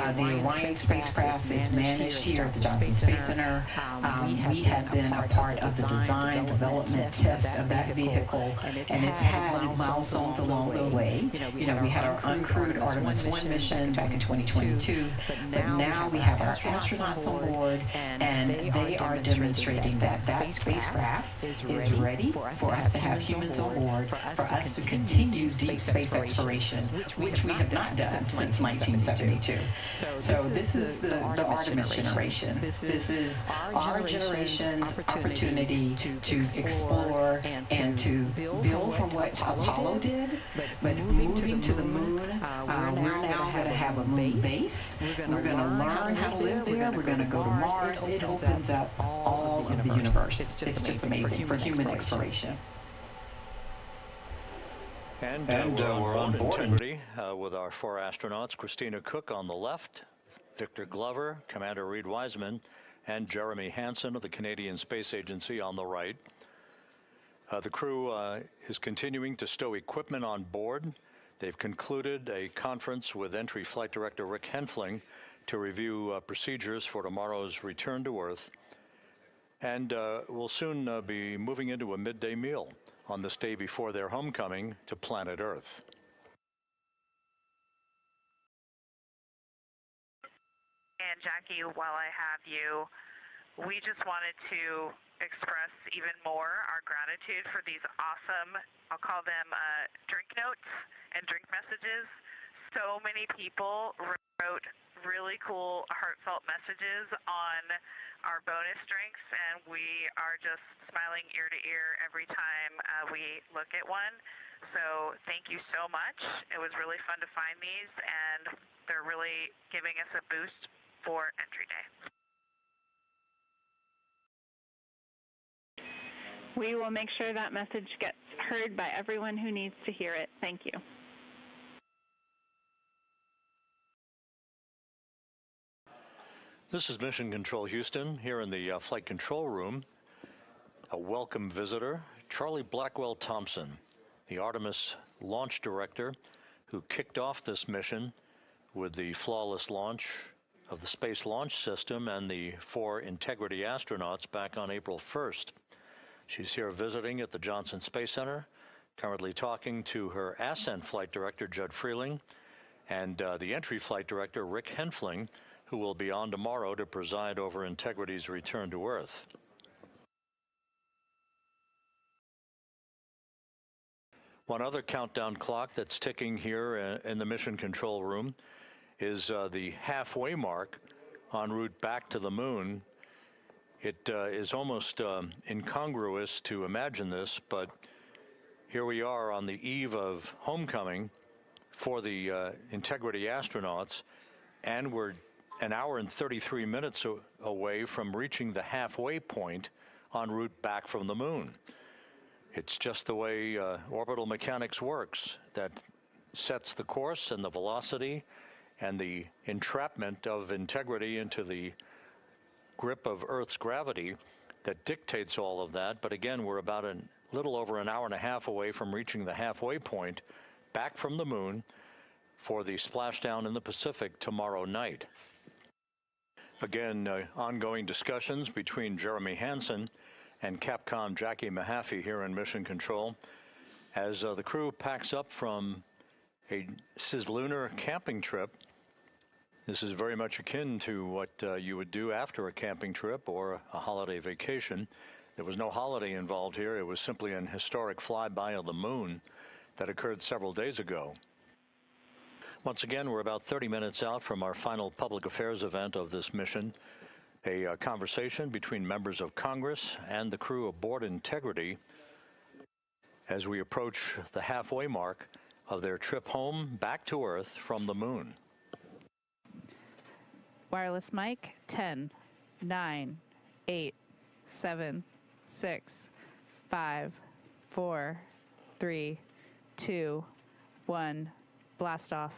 The Orion spacecraft is managed here at the Johnson Space Center. We have been a part of the design, development, test of that vehicle, and it's had milestones along the way. We had our uncrewed Artemis 1 mission back in 2022, but now we have our astronauts on board, and they are demonstrating that that spacecraft is ready for us to have humans on board, for us to continue deep space exploration, which we have not done since 1972. So this is the Artemis generation. This is our generation's opportunity to explore and to build from what Apollo did, but moving to the moon, we're now going to have a moon base. We're going to learn how to live there. We're going to go to Mars. It opens up all of the universe. It's just amazing for human exploration. And we're on board Integrity with our 4 astronauts, Christina Cook on the left, Victor Glover, Commander Reid Wiseman, and Jeremy Hansen of the Canadian Space Agency on the right. The crew is continuing to stow equipment on board. They've concluded a conference with Entry Flight Director Rick Henfling to review procedures for tomorrow's return to Earth. And we'll soon be moving into a midday meal on this day before their homecoming to planet Earth. And Jackie, while I have you, we just wanted to express even more our gratitude for these awesome, I'll call them drink notes and drink messages. So many people wrote really cool, heartfelt messages on our bonus drinks, and we are just smiling ear to ear every time we look at one. So thank you so much. It was really fun to find these, and they're really giving us a boost for Entry Day. We will make sure that message gets heard by everyone who needs to hear it. Thank you. This is Mission Control Houston here in the flight control room. A welcome visitor, Charlie Blackwell Thompson, the Artemis launch director who kicked off this mission with the flawless launch of the Space Launch System and the 4 Integrity astronauts back on April 1st. She's here visiting at the Johnson Space Center, currently talking to her Ascent Flight Director, Judd Freeling, and the Entry Flight Director, Rick Henfling, who will be on tomorrow to preside over Integrity's return to Earth. One other countdown clock that's ticking here in the mission control room is the halfway mark en route back to the moon. It is almost incongruous to imagine this, but here we are on the eve of homecoming for the Integrity astronauts, and we're an hour and 33 minutes away from reaching the halfway point en route back from the moon. It's just the way orbital mechanics works, that sets the course and the velocity and the entrapment of Integrity into the grip of Earth's gravity that dictates all of that. But again, we're about a little over an hour and a half away from reaching the halfway point back from the moon for the splashdown in the Pacific tomorrow night. Again, ongoing discussions between Jeremy Hansen and Capcom Jackie Mahaffey here in Mission Control as the crew packs up from a cislunar camping trip. This is very much akin to what you would do after a camping trip or a holiday vacation. There was no holiday involved here. It was simply an historic flyby of the moon that occurred several days ago. Once again, we're about 30 minutes out from our final public affairs event of this mission, a conversation between members of Congress and the crew aboard Integrity as we approach the halfway mark of their trip home back to Earth from the moon. Wireless mic 10, 9, 8, 7, 6, 5, 4, 3, 2, 1, blast off.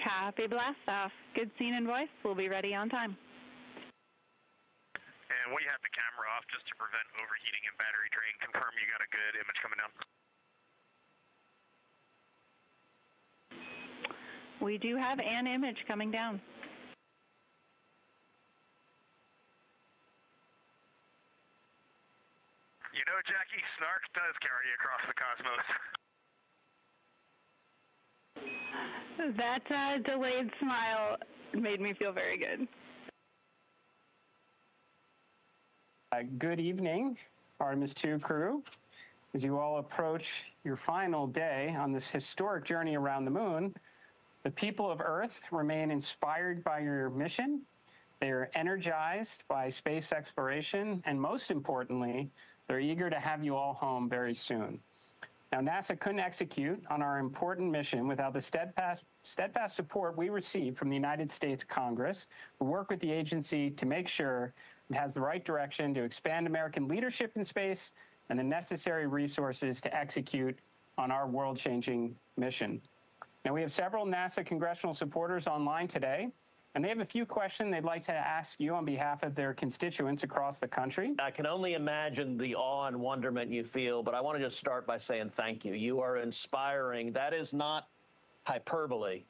Copy, blast off. Good scene and voice. We'll be ready on time. And we have the camera off just to prevent overheating and battery drain. Confirm you got a good image coming down? We do have an image coming down. You know, Jackie, snark does carry across the cosmos. That delayed smile made me feel very good. Good evening, Artemis II crew. As you all approach your final day on this historic journey around the moon, the people of Earth remain inspired by your mission. They are energized by space exploration, and most importantly, they're eager to have you all home very soon. Now, NASA couldn't execute on our important mission without the steadfast support we receive from the United States Congress, who work with the agency to make sure it has the right direction to expand American leadership in space and the necessary resources to execute on our world-changing mission. Now, we have several NASA congressional supporters online today, and they have a few questions they'd like to ask you on behalf of their constituents across the country. I can only imagine the awe and wonderment you feel, but I want to just start by saying thank you. You are inspiring. That is not hyperbole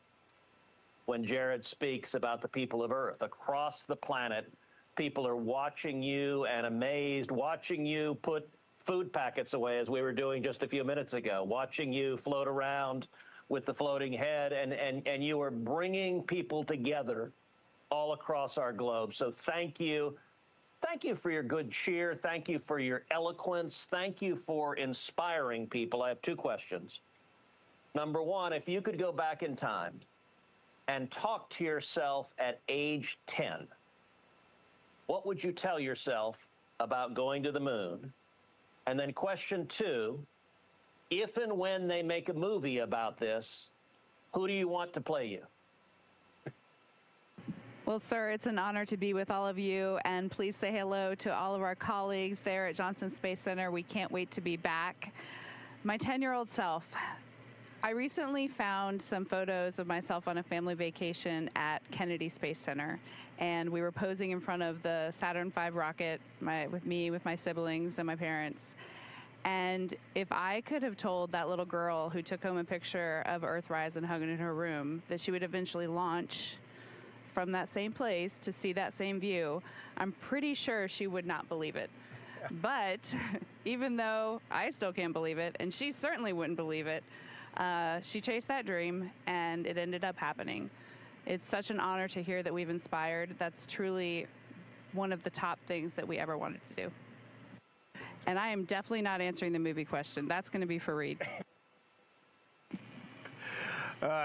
when Jared speaks about the people of Earth. Across the planet, people are watching you and amazed, watching you put food packets away, as we were doing just a few minutes ago, watching you float around with the floating head, and you are bringing people together all across our globe. So thank you. Thank you for your good cheer. Thank you for your eloquence. Thank you for inspiring people. I have two questions. Number one, if you could go back in time and talk to yourself at age 10, what would you tell yourself about going to the moon? And then question two, if and when they make a movie about this, who do you want to play you? Well, sir, it's an honor to be with all of you, and please say hello to all of our colleagues there at Johnson Space Center. We can't wait to be back. My 10-year-old self, I recently found some photos of myself on a family vacation at Kennedy Space Center, and we were posing in front of the Saturn V rocket with my siblings and my parents. And if I could have told that little girl who took home a picture of Earthrise and hung it in her room that she would eventually launch from that same place to see that same view, I'm pretty sure she would not believe it. But even though I still can't believe it, and she certainly wouldn't believe it, she chased that dream, and it ended up happening. It's such an honor to hear that we've inspired. That's truly one of the top things that we ever wanted to do. And I am definitely not answering the movie question. That's going to be for Reed.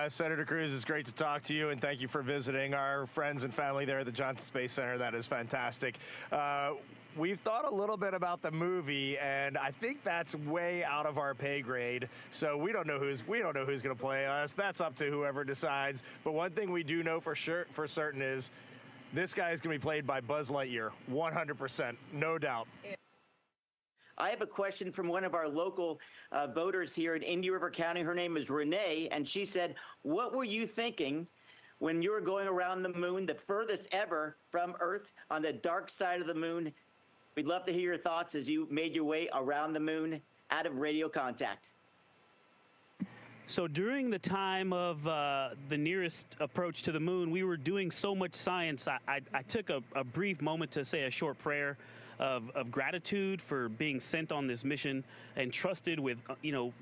Senator Cruz, it's great to talk to you, and thank you for visiting our friends and family there at the Johnson Space Center. That is fantastic. We've thought a little bit about the movie, and I think that's way out of our pay grade. So we don't know who's going to play us. That's up to whoever decides. But one thing we do know for certain is this guy is going to be played by Buzz Lightyear, 100%, no doubt. I have a question from one of our local voters here in Indian River County. Her name is Renee, and she said, what were you thinking when you were going around the moon, the furthest ever from Earth, on the dark side of the moon? We'd love to hear your thoughts as you made your way around the moon out of radio contact. So during the time of the nearest approach to the moon, we were doing so much science. I took a brief moment to say a short prayer of gratitude for being sent on this mission and trusted with,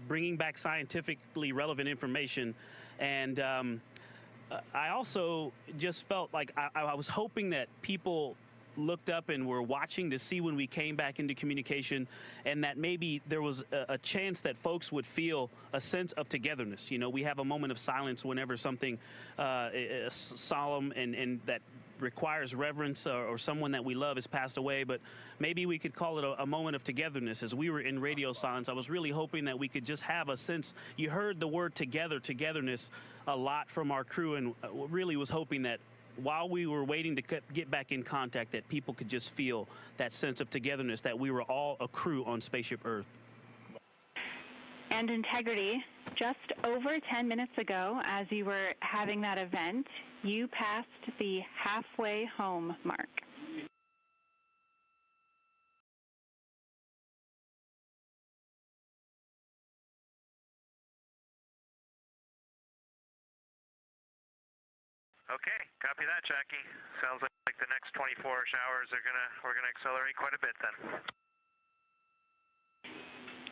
bringing back scientifically relevant information. And I also just felt like I was hoping that people looked up and were watching to see when we came back into communication, and that maybe there was a chance that folks would feel a sense of togetherness. We have a moment of silence whenever something solemn and that requires reverence or someone that we love has passed away, but maybe we could call it a moment of togetherness. As we were in radio silence, I was really hoping that we could just have a sense. You heard the word togetherness a lot from our crew, and really was hoping that while we were waiting to get back in contact, that people could just feel that sense of togetherness, that we were all a crew on Spaceship Earth. And integrity, just over 10 minutes ago, as you were having that event, you passed the halfway home mark. Okay, copy that, Jackie. Sounds like the next 24 hours we're gonna accelerate quite a bit then.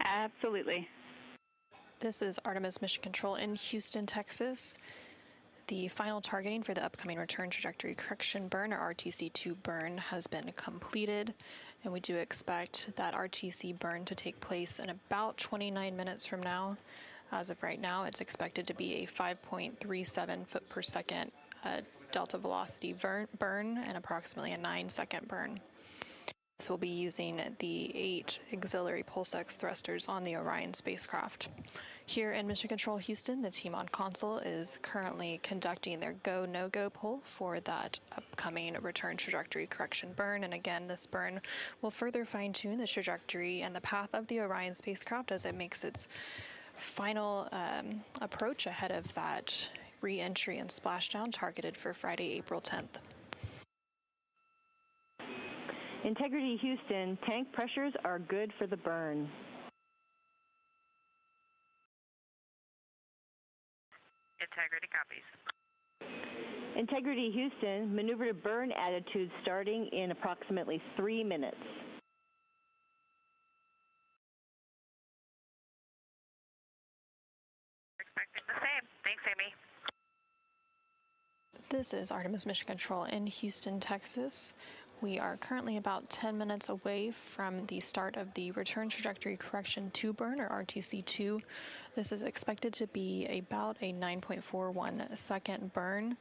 Absolutely. This is Artemis Mission Control in Houston, Texas. The final targeting for the upcoming Return Trajectory Correction burn, or RTC-2 burn, has been completed, and we do expect that RTC burn to take place in about 29 minutes from now. As of right now, it's expected to be a 5.37 foot per second delta velocity burn and approximately a 9-second burn. This will be using the 8 auxiliary pulse-X thrusters on the Orion spacecraft. Here in Mission Control Houston, the team on console is currently conducting their go, no-go poll for that upcoming Return Trajectory Correction burn. And again, this burn will further fine-tune the trajectory and the path of the Orion spacecraft as it makes its final approach ahead of that re-entry and splashdown targeted for Friday, April 10th. Integrity Houston, tank pressures are good for the burn. Integrity copies. Integrity Houston, maneuver to burn attitude starting in approximately 3 minutes. Expecting the same. Thanks, Amy. This is Artemis Mission Control in Houston, Texas. We are currently about 10 minutes away from the start of the Return Trajectory Correction 2 burn, or RTC-2. This is expected to be about a 9.41 second burn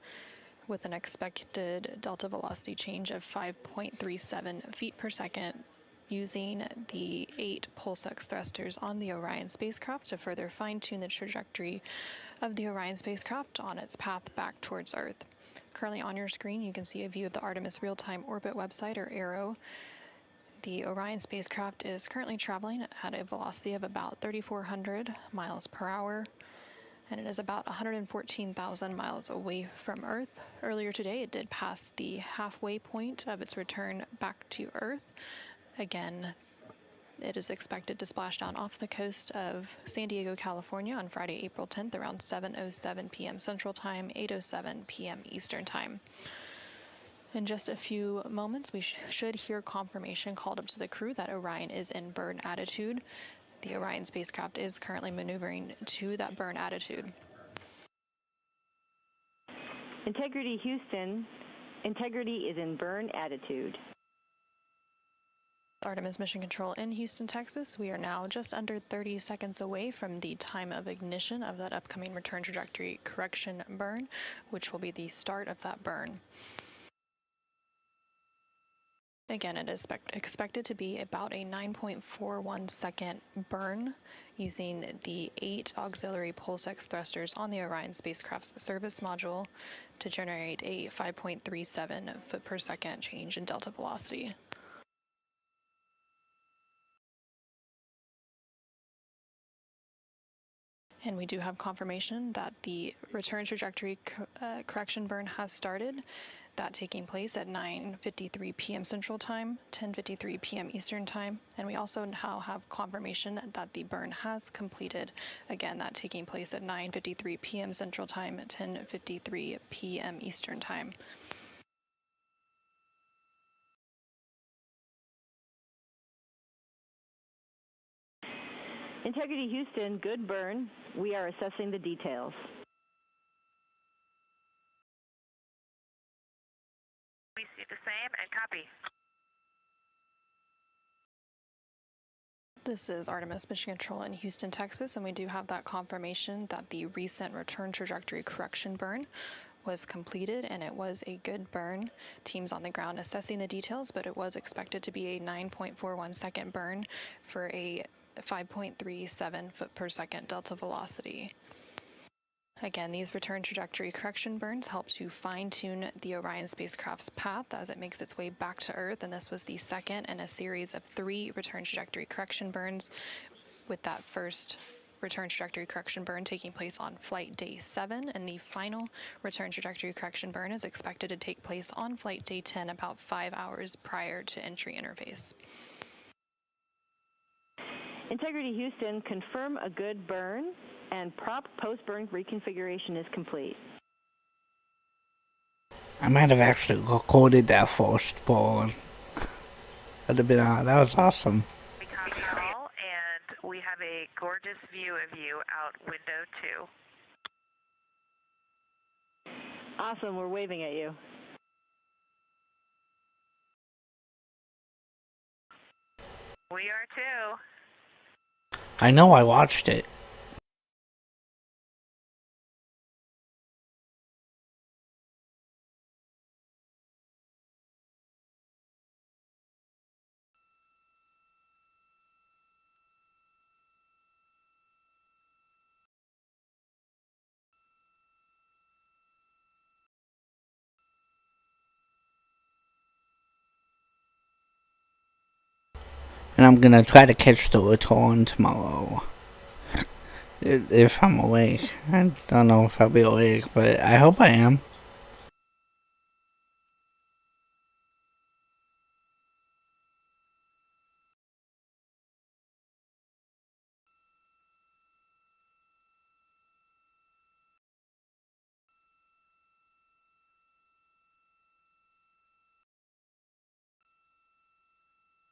with an expected delta velocity change of 5.37 feet per second, using the 8 pulse-X thrusters on the Orion spacecraft to further fine-tune the trajectory of the Orion spacecraft on its path back towards Earth. Currently on your screen, you can see a view of the Artemis Real-Time Orbit website, or ARO. The Orion spacecraft is currently traveling at a velocity of about 3,400 miles per hour, and it is about 114,000 miles away from Earth. Earlier today, it did pass the halfway point of its return back to Earth. Again, it is expected to splash down off the coast of San Diego, California on Friday, April 10th around 7:07 p.m. Central Time, 8:07 p.m. Eastern Time. In just a few moments, we should hear confirmation called up to the crew that Orion is in burn attitude. The Orion spacecraft is currently maneuvering to that burn attitude. Integrity Houston, Integrity is in burn attitude. Artemis Mission Control in Houston, Texas. We are now just under 30 seconds away from the time of ignition of that upcoming Return Trajectory Correction burn, which will be the start of that burn. Again, it is expected to be about a 9.41 second burn using the 8 auxiliary pulse-X thrusters on the Orion spacecraft's service module to generate a 5.37 foot per second change in delta velocity. And we do have confirmation that the Return Trajectory Correction burn has started, that taking place at 9:53 p.m. Central Time, 10:53 p.m. Eastern Time. And we also now have confirmation that the burn has completed, again, that taking place at 9:53 p.m. Central Time, 10:53 p.m. Eastern Time. Integrity Houston, good burn. We are assessing the details. We see the same and copy. This is Artemis Mission Control in Houston, Texas, and we do have that confirmation that the recent Return Trajectory Correction burn was completed, and it was a good burn. Teams on the ground assessing the details, but it was expected to be a 9.41 second burn for a 5.37 foot per second delta velocity. Again, these Return Trajectory Correction burns help to fine-tune the Orion spacecraft's path as it makes its way back to Earth, and this was the second in a series of 3 Return Trajectory Correction burns, with that first Return Trajectory Correction burn taking place on Flight Day 7, and the final Return Trajectory Correction burn is expected to take place on Flight Day 10, about 5 hours prior to entry interface. Integrity Houston, confirm a good burn, and prop post-burn reconfiguration is complete. I might have actually recorded that first, but that'd have been that was awesome. We copy all, and we have a gorgeous view of you out window 2. Awesome, we're waving at you. We are too. I know I watched it. And I'm gonna try to catch the return tomorrow. If I'm awake. I don't know if I'll be awake, but I hope I am.